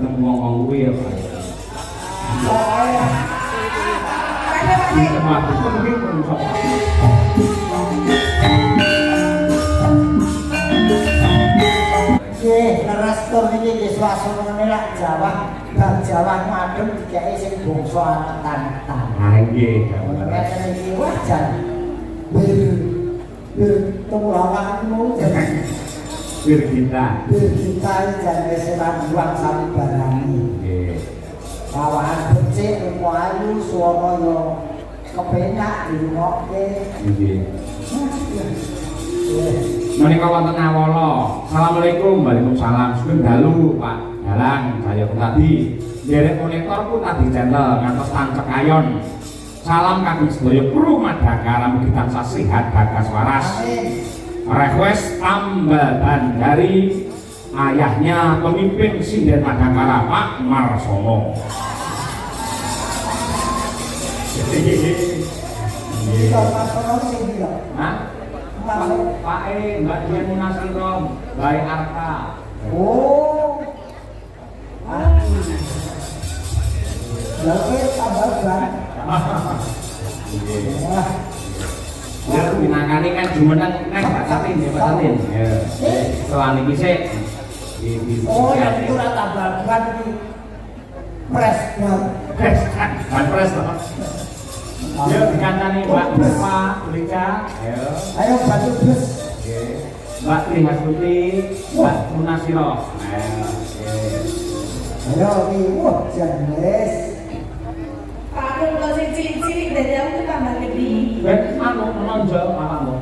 ketemu wong-wong kuwi ya Pak. Leres tur iki nggih swasana lak Jawa, bab Jawa madhep dikeki sing bangsa anetan-anetan. Ha nggih, Ngeten iki wajan. Tumawakmu jeneng bir kita. kita jane seran buang sabarani. Nggih. Bawahan becik ilmu ayu swara yo kepenak dirungokke. Nggih. Menika wonten ngawala. Assalamualaikum, waalaikumsalam. Sugeng dalu, Pak Dalang, saya tadi. Derek monitor pun tadi channel ngantos tancek ayon. Salam kagum sedaya kru Madangkara mugi tansah sehat bagas waras. Request tambahan dari ayahnya pemimpin Sinden Madangkara Pak Marsono. Kita masono sing iki. Hah? Pak Mbak Dian Munasiro, Baik Arka. Oh. Lalu tambahan. Ya, minangkani kan jumeneng nek Pak Satin ya Pak Satin. Ya. Setelah niki sik Oh, yang itu rata bagan di pres ban pres toh. Ya dikancani Mbak Puspa, Lika. Ayo. Ayo bantu bus. Nggih. Mbak Tri Hasuti, Mbak Munasiro. Ayo. Ayo iki wah jenis. Aku kalau sing cilik-cilik dari aku tuh tambah gede. Anu menonjol awakmu.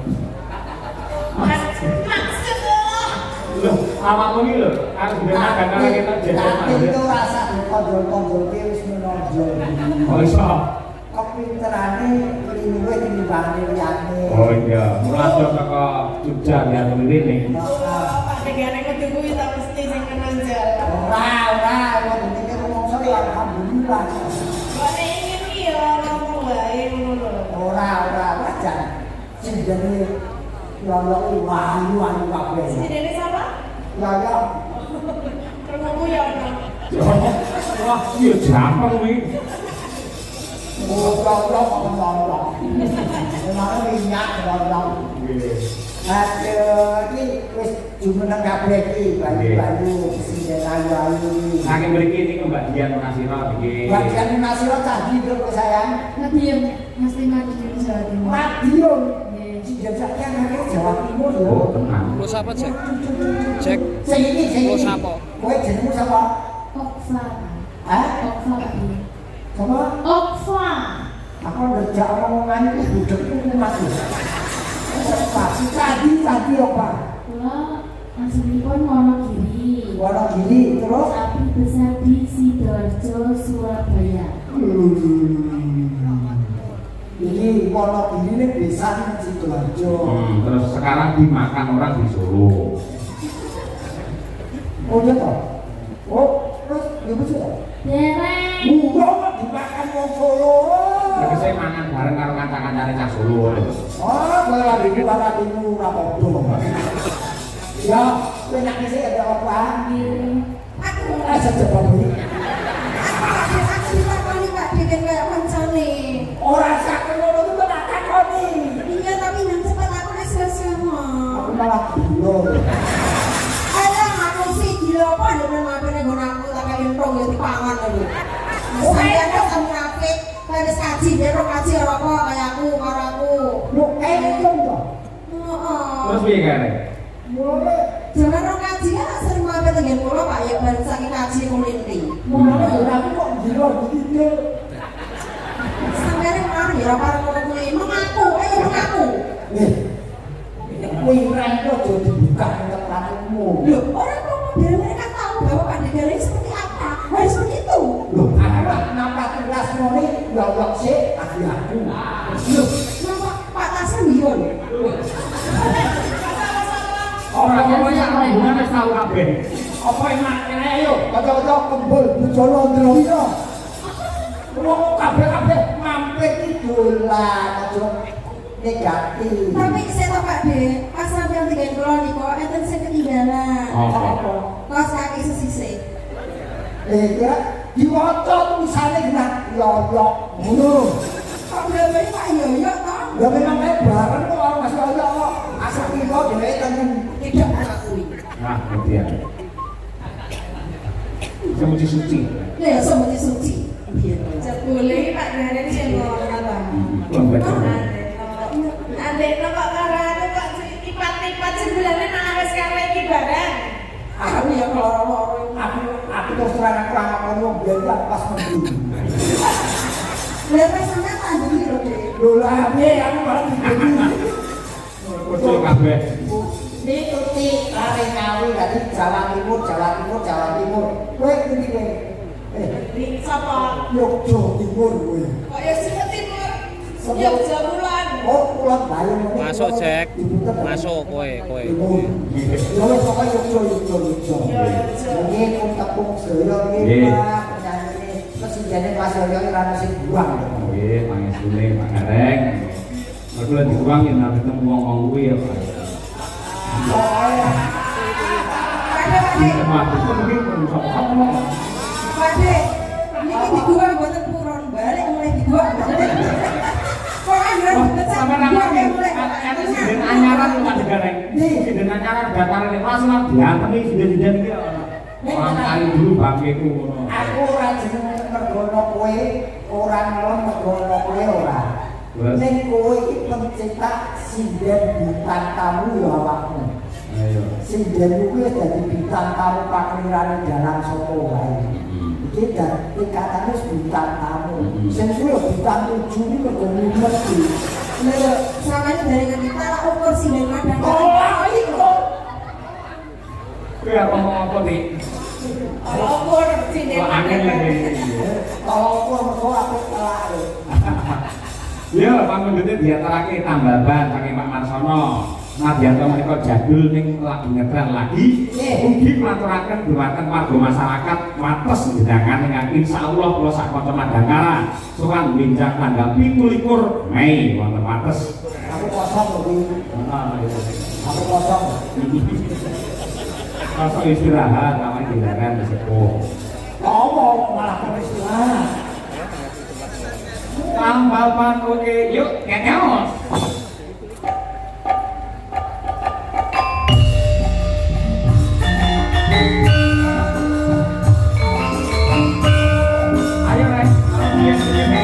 Maksudnya Loh, awakmu iki lho, aku benar bakal kita jajan. Tapi itu rasa kondol-kondol ki wis menonjol. Oh iso. Kepinterane luwih tinimbang liyane. Oh iya, mulai teko Jogja biar ngene. Pak negara kudu kuwi tak mesti sing menonjol. Ora, wong iki rumangsa ya alhamdulillah. Kok ingin iya ngomong wae ngono lho. Ora wajar. Sing jane yo wayu kabeh. Sidene sapa? Ya. Rumahku ya ono. Wah, iya gampang kuwi. Oh, Allah. Memang minyak Allah. Aduh, ini wis jumeneng kabeh iki, bayu-bayu sing ayu-ayu. Saking mriki niku Mbak Dian Munasiro nggih. Mbak Dian Munasiro tadi lho sayang. Madiun, mesti Madiun Jawa Timur. Madiun. Jejak yang Jawa Timur lho. Oh, tenang. Lo siapa cek? Cek. Sing iki. Lo siapa? Kowe jenengmu sapa? Okfa. Hah? Okfa tadi. Sapa? Okfa. Aku ngejak omongan iki budekku Mas. Pasti tadi apa? Kula aslinipun Wonogiri. Wonogiri terus Tapi besar di Sidoarjo, Surabaya. Ini Wonogiri ini desa di Sidoarjo. Terus sekarang dimakan orang di Solo. Oh iya toh? Oh, terus ibu sih? Dereng. Kok dimakan wong Solo? Tegese mangan bareng karo kanca-kancane cah Solo. Oh, kowe lagi iki baratimu ora padha. Ya, kowe nak sih ada apa? Aku Sejebak iki. aku takoni Pak Deden kaya kancane. Ora sak ngono itu tak takoni. Iya tapi nang sempat aku wis sama. Aku malah gelo. Ayo aku sih gila apa nek mapene nggon aku tak kentong ya dipangan lho. Saya ada sama Rafiq, wis kaji dia kaji ora apa kaya aku karo aku. Lu entung toh? Heeh. Terus piye kare? Mulai Jangan orang kaji kan sering mampir dengan pulau Pak ya bareng saking kaji kulinti. aku kok gelo begitu. Sampai kemarin ya para ngomong mengaku, ayo mengaku. Kowe rento aja dibuka tempatmu. Loh, orang ngomong biar mereka tahu bahwa Pak Negara ini seperti apa. Harus seperti itu. Loh, aku kenapa kelas moni ngawak sih aku. Loh, kenapa Pak Taslim biyon? Ora ngomongnya hubungan wis tau kabeh. Apa enak ayo, kata-kata kembul bujolo ndroyo. Wong kabeh mampir iki dolan aja negatif. Tapi saya tahu Pak De, pas sampai dengan pulau nih kok, enten saya ketinggalan. Apa? Kaos kaki sesisik. kira diwaca tulisane genah yoyok ngono. Kok dhewe Pak Yoyo to? Ya memang kayak bareng kok orang Mas Yoyo kok. Asal kita dhewe tengen Tidak akui. Nah, kemudian semuji suci. Ya sama suci. Jebule Pak Garen sing ngono ta. Betul. Adek kok karane kok ipat-ipat sebulane nang wis kare iki barang. Aku ya loro-loro. aku terus terang aku ngomong biar tak pas mendung. Lepas sampe tak ndeli lho, Dik. Lho lah aku malah digini. Betul kabeh. Ikuti lari kawi dari Jawa Timur. Kowe ngendi kowe? Di sapa? Yogyo Timur kowe. Kok ya sing timur. Yogyo Kulon. Oh, Kulon Bayern. Masuk, Jack. Masuk kowe. Ya wis pokoke Yogyo. Ini pun tepung sedaya iki Pak penyanyi presiden Mas Yoyo ora ono sing buang. Nggih, pangesune Pak Gareng. Aku lagi dibuang yen nek ketemu wong-wong kuwi ya, Pak. Aku mungkin sama-sama. Pade, ini dibuang buatan puron balik mulai dibuang balik. Kok anjir Sama nama ini siden anyaran Pak Gareng. Siden anyaran dataran langsung diantemi siden-siden iki orang kali dulu bangkeku ngono. Aku ora jeneng mergono kowe, ora ngelem mergono kowe ora. Ning kowe iki pencetak sinden bintang tamu ya awakmu. Ayo. Sinden kuwi dadi bintang tamu paklirane dalang sapa wae. Iki dan tingkatane bintang tamu. Sing kuwi bintang 7 iki mergo mesti. Lho, sampeyan dari kita lah ukur sinden madang. Oh, iku. Kuwi apa ngomong apa, Dik? Ukur sini. Kok angin lagi. Kalau ukur mergo aku telak. Ya, pangundute diaturake tambahan saking Pak Marsono. Nadiyanto menika jadul ning lagi ngedran lagi. Mugi maturaken dumateng warga masyarakat wates njenengan ingkang insyaallah kula sak kanca Madangkara sowan benjang tanggal 17 Mei wonten wates. Aku kosong lho kuwi. Aku kosong. Kosong istirahat namanya dilarang sepuh. Ngomong malah peristiwa. Tambahan oke, yuk ngeos. Ayo Ren, biar segini.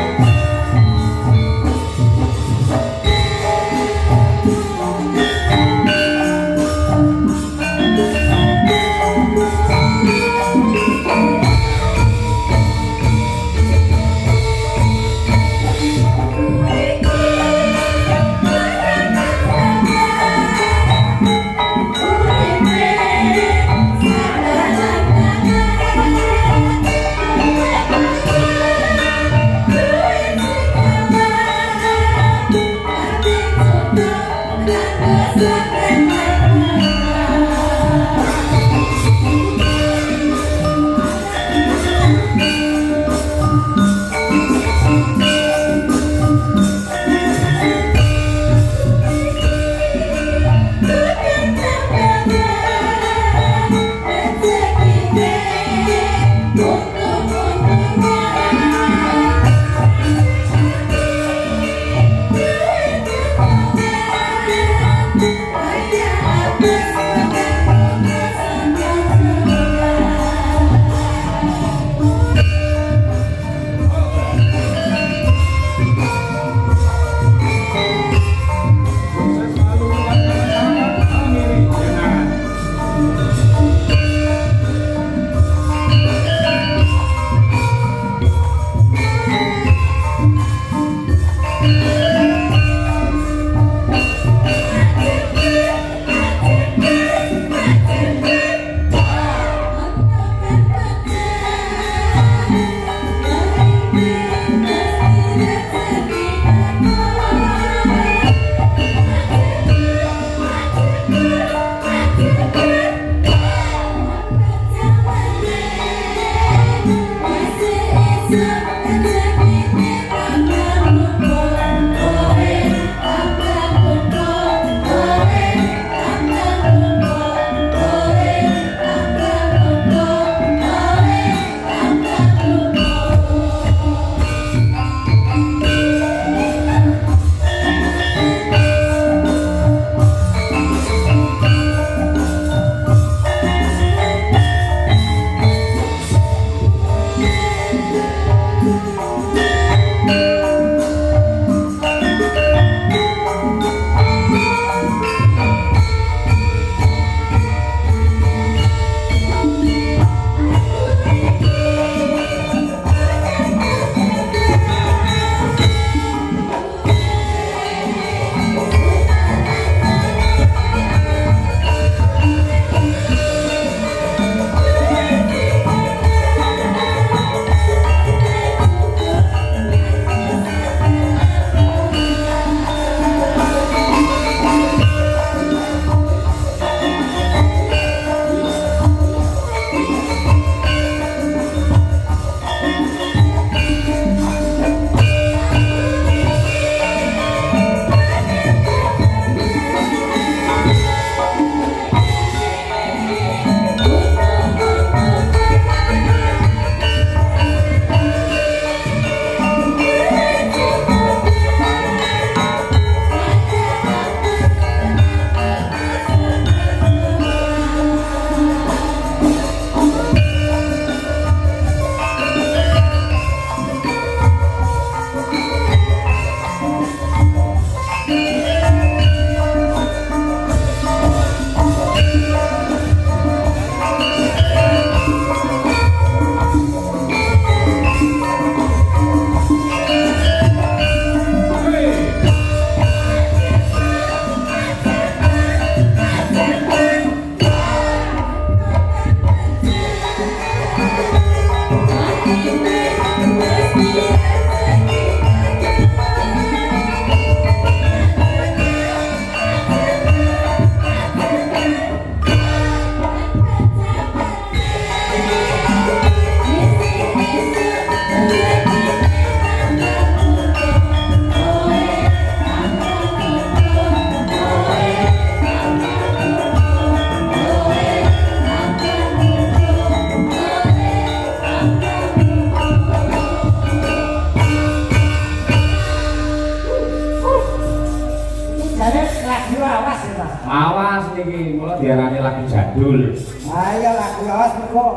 Jadi lagu awas ya mas. Awas niki mulo diarani lagu jadul. Ayo lagu awas mergo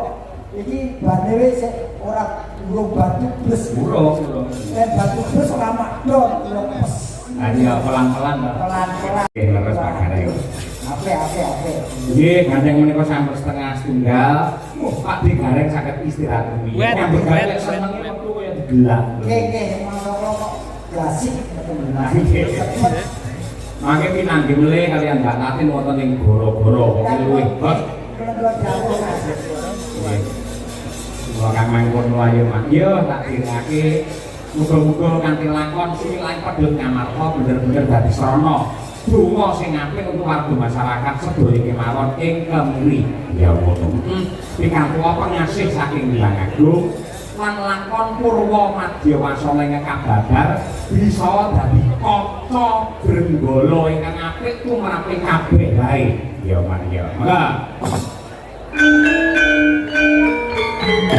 iki banewe sik ora urung batu bus. Burung. Batu bus ora makdon lemes. Nah iya pelan-pelan Pak. Pelan-pelan. Oke, leres pakane yo. Ape. Nggih, gandeng menika sampun setengah setunggal. Pak digareng saged istirahat dulu. Wet, Nyambut gawe wet, seneng metu kaya digelak. Oke, monggo kok klasik Mangke pinanggi melih kalian Mbak Tatin wonten ing goro-goro iki luwih bos. Kula kang mangkon mlayu Mas. Yo tak dirake muga-muga kanthi lakon sing pedhot ngamarta bener-bener dadi srana donga sing apik untuk warga masyarakat sedaya kemawon ing kemiri. Ya ngono. Pikantuk pengasih saking Hyang Agung lan lakon Purwa Madya Wasana ing kababar bisa dadi kaca brenggala ingkang apik tumraping kabeh wae. Ya Mas ya. Monggo.